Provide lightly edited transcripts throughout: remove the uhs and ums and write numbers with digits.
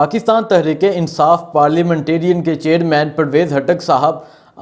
Pakistan Tehreek Insaf parliamentarian کے chairman Pervez ہٹک صاحب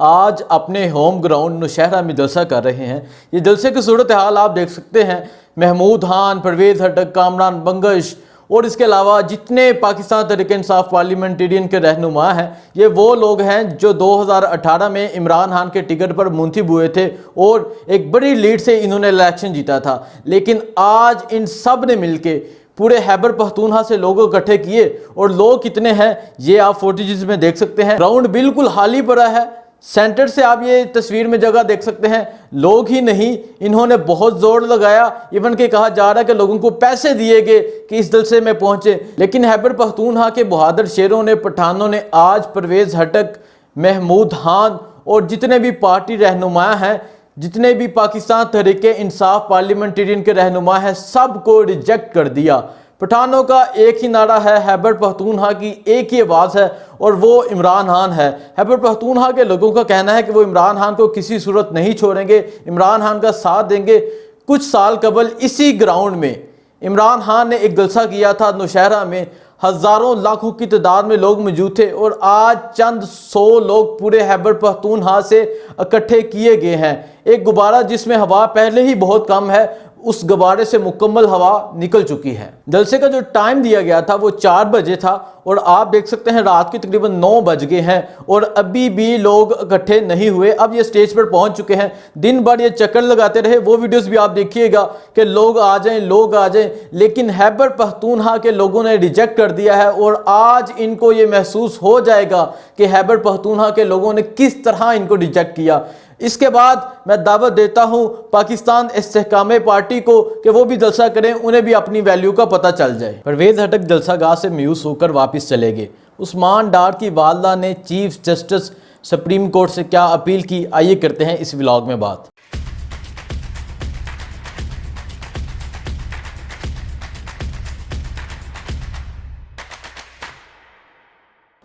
آج اپنے ہوم گراؤنڈ نوشہرہ میں جلسہ کر رہے ہیں۔ یہ جلسے کی صورتحال آپ دیکھ سکتے ہیں۔ محمود خان، پرویز ہٹک، کامران بنگش اور اس کے علاوہ جتنے پاکستان تحریک انصاف پارلیمنٹیرین کے رہنما ہیں، یہ وہ لوگ ہیں جو 2018 میں عمران خان کے ٹکٹ پر منتخب ہوئے تھے اور ایک بڑی لیڈ سے انہوں نے الیکشن جیتا تھا۔ لیکن آج ان سب نے مل کے پورے خیبر پختونخوا سے لوگوں اکٹھے کیے، اور لوگ کتنے ہیں یہ آپ فوٹیجز میں دیکھ سکتے ہیں۔ گراؤنڈ بالکل خالی پڑا ہے۔ سینٹر سے آپ یہ تصویر میں جگہ دیکھ سکتے ہیں، لوگ ہی نہیں، انہوں نے بہت زور لگایا، ایون کہ کہا جا رہا ہے کہ لوگوں کو پیسے دیے گئے کہ اس جلسے میں پہنچے۔ لیکن خیبر پختونخوا کے بہادر شیروں نے، پٹھانوں نے آج پرویز ہٹک، محمود خان اور جتنے بھی پارٹی رہنما ہیں، جتنے بھی پاکستان تحریک انصاف پارلیمنٹیرین کے رہنما ہیں، سب کو ریجیکٹ کر دیا۔ پٹھانوں کا ایک ہی نعرہ ہے، خیبر پختونخوا کی ایک ہی آواز ہے، اور وہ عمران خان ہے۔ خیبر پختونخوا کے لوگوں کا کہنا ہے کہ وہ عمران خان کو کسی صورت نہیں چھوڑیں گے، عمران خان کا ساتھ دیں گے۔ کچھ سال قبل اسی گراؤنڈ میں عمران خان نے ایک جلسہ کیا تھا نوشہرہ میں، ہزاروں لاکھوں کی تعداد میں لوگ موجود تھے، اور آج چند سو لوگ پورے خیبر پختونخوا سے اکٹھے کیے گئے ہیں۔ ایک غبارہ جس میں ہوا پہلے ہی بہت کم ہے، اس غبارے سے مکمل ہوا نکل چکی ہے۔ جلسے کا جو ٹائم دیا گیا تھا وہ 4 بجے تھا، اور آپ دیکھ سکتے ہیں رات کے تقریباً 9 بج گئے ہیں اور ابھی بھی لوگ اکٹھے نہیں ہوئے۔ اب یہ سٹیج پر پہنچ چکے ہیں، دن بھر یہ چکر لگاتے رہے، وہ ویڈیوز بھی آپ دیکھیے گا کہ لوگ آ جائیں، لوگ آ جائیں، لیکن خیبر پختونخوا کے لوگوں نے ریجیکٹ کر دیا ہے، اور آج ان کو یہ محسوس ہو جائے گا کہ خیبر پختونخوا کے لوگوں نے کس طرح ان کو ریجیکٹ کیا۔ اس کے بعد میں دعوت دیتا ہوں پاکستان استحکام پارٹی کو کہ وہ بھی جلسہ کریں، انہیں بھی اپنی ویلیو کا پتہ چل جائے۔ پرویز ہٹک جلسہ گاہ سے مایوس ہو کر واپس چلے گئے۔ عثمان ڈار کی والدہ نے چیف جسٹس سپریم کورٹ سے کیا اپیل کی، آئیے کرتے ہیں اس ولاگ میں بات۔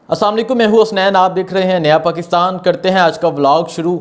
السلام علیکم، میں ہوں حسنین، آپ دیکھ رہے ہیں نیا پاکستان۔ کرتے ہیں آج کا ولاگ شروع۔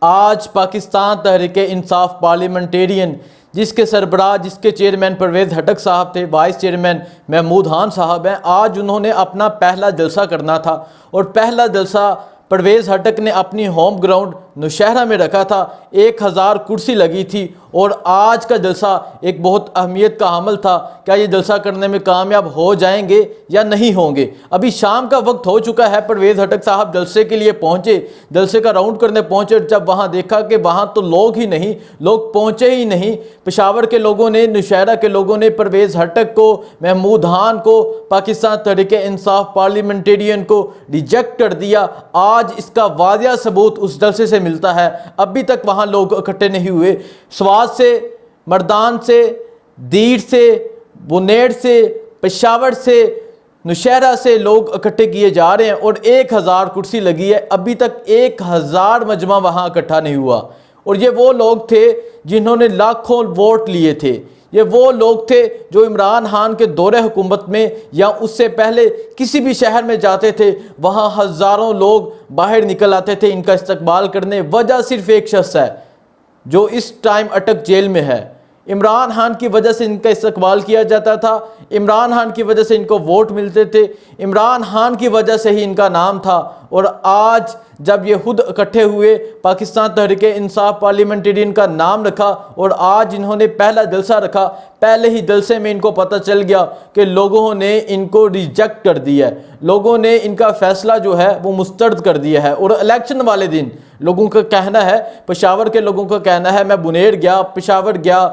آج پاکستان تحریک انصاف پارلیمنٹیرین جس کے سربراہ، جس کے چیئرمین پرویز ہٹک صاحب تھے، وائس چیئرمین محمود خان صاحب ہیں، آج انہوں نے اپنا پہلا جلسہ کرنا تھا، اور پہلا جلسہ پرویز ہٹک نے اپنی ہوم گراؤنڈ نوشہرہ میں رکھا تھا۔ 1000 کرسی لگی تھی، اور آج کا جلسہ ایک بہت اہمیت کا حامل تھا۔ کیا یہ جلسہ کرنے میں کامیاب ہو جائیں گے یا نہیں ہوں گے؟ ابھی شام کا وقت ہو چکا ہے، پرویز ہٹک صاحب جلسے کے لیے پہنچے، جلسے کا راؤنڈ کرنے پہنچے، جب وہاں دیکھا کہ وہاں تو لوگ ہی نہیں، لوگ پہنچے ہی نہیں۔ پشاور کے لوگوں نے، نوشہرہ کے لوگوں نے پرویز ہٹک کو، محمود خان کو، پاکستان تحریک انصاف پارلیمنٹیرین کو ریجیکٹ کر دیا۔ آج اس کا واضح ثبوت اس جلسے سے ملتا ہے۔ ابھی تک وہاں لوگ اکٹھے نہیں ہوئے۔ سوات سے، مردان سے، دیر سے، بنیڑ سے، پشاور سے، نوشہرہ سے لوگ اکٹھے کیے جا رہے ہیں، اور 1000 کرسی لگی ہے۔ ابھی تک 1000 مجمع وہاں اکٹھا نہیں ہوا، اور یہ وہ لوگ تھے جنہوں نے لاکھوں ووٹ لیے تھے۔ یہ وہ لوگ تھے جو عمران خان کے دور حکومت میں یا اس سے پہلے کسی بھی شہر میں جاتے تھے، وہاں ہزاروں لوگ باہر نکل آتے تھے ان کا استقبال کرنے۔ وجہ صرف ایک شخص ہے جو اس ٹائم اٹک جیل میں ہے۔ عمران خان کی وجہ سے ان کا استقبال کیا جاتا تھا، عمران خان کی وجہ سے ان کو ووٹ ملتے تھے، عمران خان کی وجہ سے ہی ان کا نام تھا۔ اور آج جب یہ خود اکٹھے ہوئے، پاکستان تحریک انصاف پارلیمنٹیرین کا نام رکھا، اور آج انہوں نے پہلا جلسہ رکھا، پہلے ہی جلسے میں ان کو پتہ چل گیا کہ لوگوں نے ان کو ریجیکٹ کر دیا ہے، لوگوں نے ان کا فیصلہ جو ہے وہ مسترد کر دیا ہے۔ اور الیکشن والے دن لوگوں کا کہنا ہے، پشاور کے لوگوں کا کہنا ہے، میں بنیڑ گیا، پشاور گیا،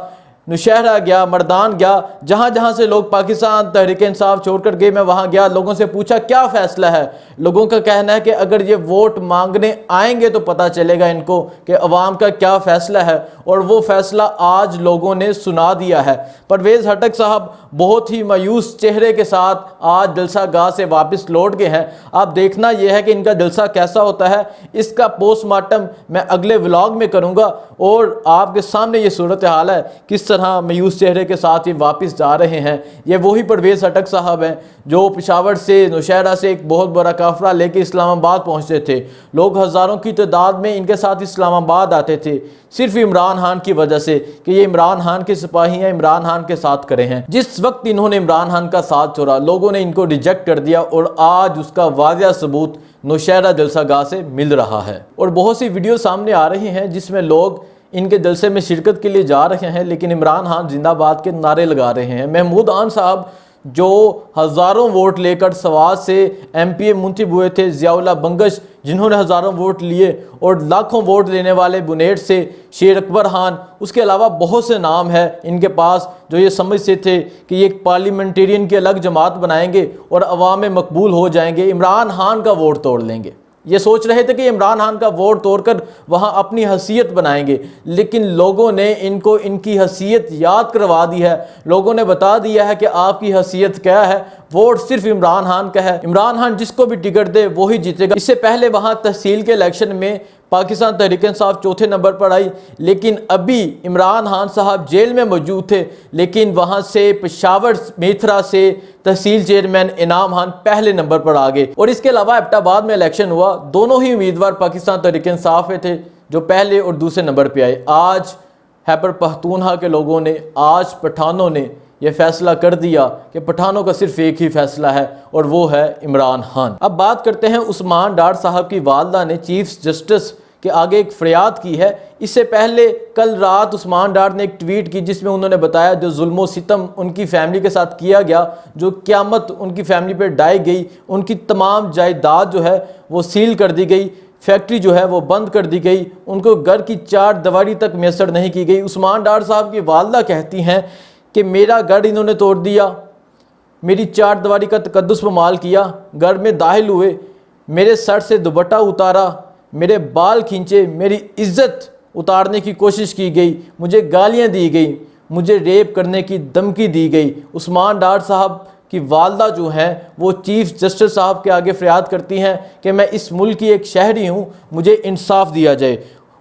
نوشہرہ گیا، مردان گیا، جہاں جہاں سے لوگ پاکستان تحریک انصاف چھوڑ کر گئے، میں وہاں گیا، لوگوں سے پوچھا کیا فیصلہ ہے۔ لوگوں کا کہنا ہے کہ اگر یہ ووٹ مانگنے آئیں گے تو پتہ چلے گا ان کو کہ عوام کا کیا فیصلہ ہے، اور وہ فیصلہ آج لوگوں نے سنا دیا ہے۔ پرویز ہٹک صاحب بہت ہی مایوس چہرے کے ساتھ آج جلسہ گاہ سے واپس لوٹ گئے ہیں۔ اب دیکھنا یہ ہے کہ ان کا جلسہ کیسا ہوتا ہے، اس کا پوسٹ مارٹم میں اگلے ولاگ میں کروں گا، اور آپ کے سامنے یہ صورتحال ہے کس طرح مایوس چہرے کے ساتھ یہ واپس جا رہے ہیں، یہ وہی پرویز خٹک صاحب ہیں جو پشاور سے، نوشہرہ سے ایک بہت بڑا قافلہ لے کے اسلام آباد پہنچتے تھے۔ لوگ ہزاروں کی تعداد میں ان کے ساتھ اسلام آباد آتے تھے، صرف عمران خان کی وجہ سے کہ یہ عمران خان کے سپاہی ہیں، عمران خان کے ساتھ کھڑے ہیں۔ جس وقت انہوں نے عمران خان کا ساتھ چھوڑا، لوگوں نے ان کو ریجیکٹ کر دیا، اور آج اس کا واضح ثبوت نوشہرہ جلسہ گاہ سے مل رہا ہے۔ اور بہت سی ویڈیو سامنے آ رہی ہیں جس میں لوگ ان کے جلسے میں شرکت کے لیے جا رہے ہیں، لیکن عمران خان زندہ آباد کے نعرے لگا رہے ہیں۔ محمود خان صاحب جو ہزاروں ووٹ لے کر سوات سے ایم پی اے منتخب ہوئے تھے، ضیاء اللہ بنگش جنہوں نے ہزاروں ووٹ لیے، اور لاکھوں ووٹ لینے والے بنیڑ سے شیر اکبر خان، اس کے علاوہ بہت سے نام ہیں ان کے پاس جو یہ سمجھتے تھے کہ یہ ایک پارلیمنٹیرین کی الگ جماعت بنائیں گے اور عوام میں مقبول ہو جائیں گے، عمران خان کا ووٹ توڑ لیں گے۔ یہ سوچ رہے تھے کہ عمران خان کا ووٹ توڑ کر وہاں اپنی حیثیت بنائیں گے، لیکن لوگوں نے ان کو ان کی حیثیت یاد کروا دی ہے۔ لوگوں نے بتا دیا ہے کہ آپ کی حیثیت کیا ہے، ووٹ صرف عمران خان کا ہے، عمران خان جس کو بھی ٹکٹ دے وہی جیتے گا۔ اس سے پہلے وہاں تحصیل کے الیکشن میں پاکستان تحریک انصاف چوتھے نمبر پر آئی، لیکن ابھی عمران خان صاحب جیل میں موجود تھے، لیکن وہاں سے پشاور میتھرا سے تحصیل چیئرمین انعام خان پہلے نمبر پر آگئے۔ اور اس کے علاوہ ایبٹ آباد میں الیکشن ہوا، دونوں ہی امیدوار پاکستان تحریک انصاف میں تھے جو پہلے اور دوسرے نمبر پہ آئے۔ آج خیبر پختونخوا کے لوگوں نے، آج پٹھانوں نے یہ فیصلہ کر دیا کہ پٹھانوں کا صرف ایک ہی فیصلہ ہے، اور وہ ہے عمران خان۔ اب بات کرتے ہیں عثمان ڈار صاحب کی والدہ نے چیف جسٹس کے آگے ایک فریاد کی ہے۔ اس سے پہلے کل رات عثمان ڈار نے ایک ٹویٹ کی جس میں انہوں نے بتایا جو ظلم و ستم ان کی فیملی کے ساتھ کیا گیا، جو قیامت ان کی فیملی پہ ڈائی گئی، ان کی تمام جائیداد جو ہے وہ سیل کر دی گئی، فیکٹری جو ہے وہ بند کر دی گئی، ان کو گھر کی چار دیواری تک میسر نہیں کی گئی۔ عثمان ڈار صاحب کی والدہ کہتی ہیں کہ میرا گھر انہوں نے توڑ دیا، میری چار دیواری کا تقدس پامال کیا، گھر میں داخل ہوئے، میرے سر سے دوپٹہ اتارا، میرے بال کھینچے، میری عزت اتارنے کی کوشش کی گئی، مجھے گالیاں دی گئی، مجھے ریپ کرنے کی دھمکی دی گئی۔ عثمان ڈار صاحب کی والدہ جو ہیں وہ چیف جسٹس صاحب کے آگے فریاد کرتی ہیں کہ میں اس ملک کی ایک شہری ہوں، مجھے انصاف دیا جائے۔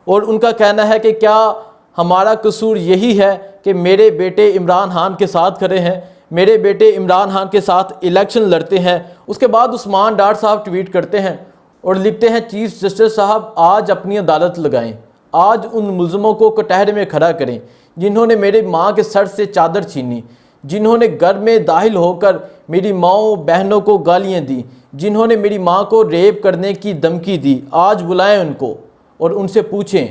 اور ان کا کہنا ہے کہ کیا ہمارا قصور یہی ہے کہ میرے بیٹے عمران خان کے ساتھ کھڑے ہیں، میرے بیٹے عمران خان کے ساتھ الیکشن لڑتے ہیں۔ اس کے بعد عثمان ڈار صاحب ٹویٹ کرتے ہیں اور لکھتے ہیں چیف جسٹس صاحب آج اپنی عدالت لگائیں، آج ان ملزموں کو کٹہرے میں کھڑا کریں جنہوں نے میری ماں کے سر سے چادر چھینی، جنہوں نے گھر میں داخل ہو کر میری ماؤں بہنوں کو گالیاں دی، جنہوں نے میری ماں کو ریپ کرنے کی دھمکی دی۔ آج بلائیں ان کو اور ان سے پوچھیں۔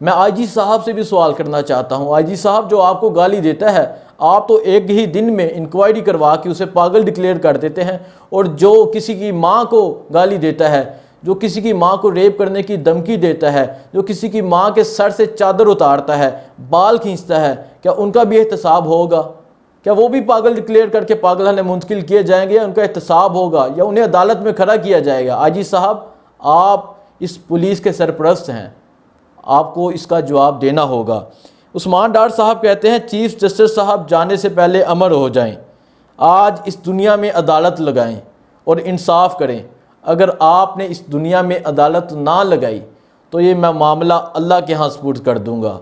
میں آئی جی صاحب سے بھی سوال کرنا چاہتا ہوں، آئی جی صاحب جو آپ کو گالی دیتا ہے، آپ تو ایک ہی دن میں انکوائری کروا کے اسے پاگل ڈکلیئر کر دیتے ہیں، اور جو کسی کی ماں کو گالی دیتا ہے، جو کسی کی ماں کو ریپ کرنے کی دھمکی دیتا ہے، جو کسی کی ماں کے سر سے چادر اتارتا ہے، بال کھینچتا ہے، کیا ان کا بھی احتساب ہوگا؟ کیا وہ بھی پاگل ڈکلیئر کر کے پاگل خانے منتقل کیے جائیں گے، یا ان کا احتساب ہوگا، یا انہیں عدالت میں کھڑا کیا جائے گا؟ آئی جی صاحب آپ اس پولیس کے سرپرست ہیں، آپ کو اس کا جواب دینا ہوگا۔ عثمان ڈار صاحب کہتے ہیں چیف جسٹس صاحب جانے سے پہلے امر ہو جائیں، آج اس دنیا میں عدالت لگائیں اور انصاف کریں۔ اگر آپ نے اس دنیا میں عدالت نہ لگائی تو یہ میں معاملہ اللہ کے ہاں سپرد کر دوں گا،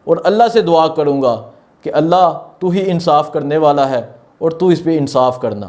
اور اللہ سے دعا کروں گا کہ اللہ تو ہی انصاف کرنے والا ہے اور تو اس پہ انصاف کرنا۔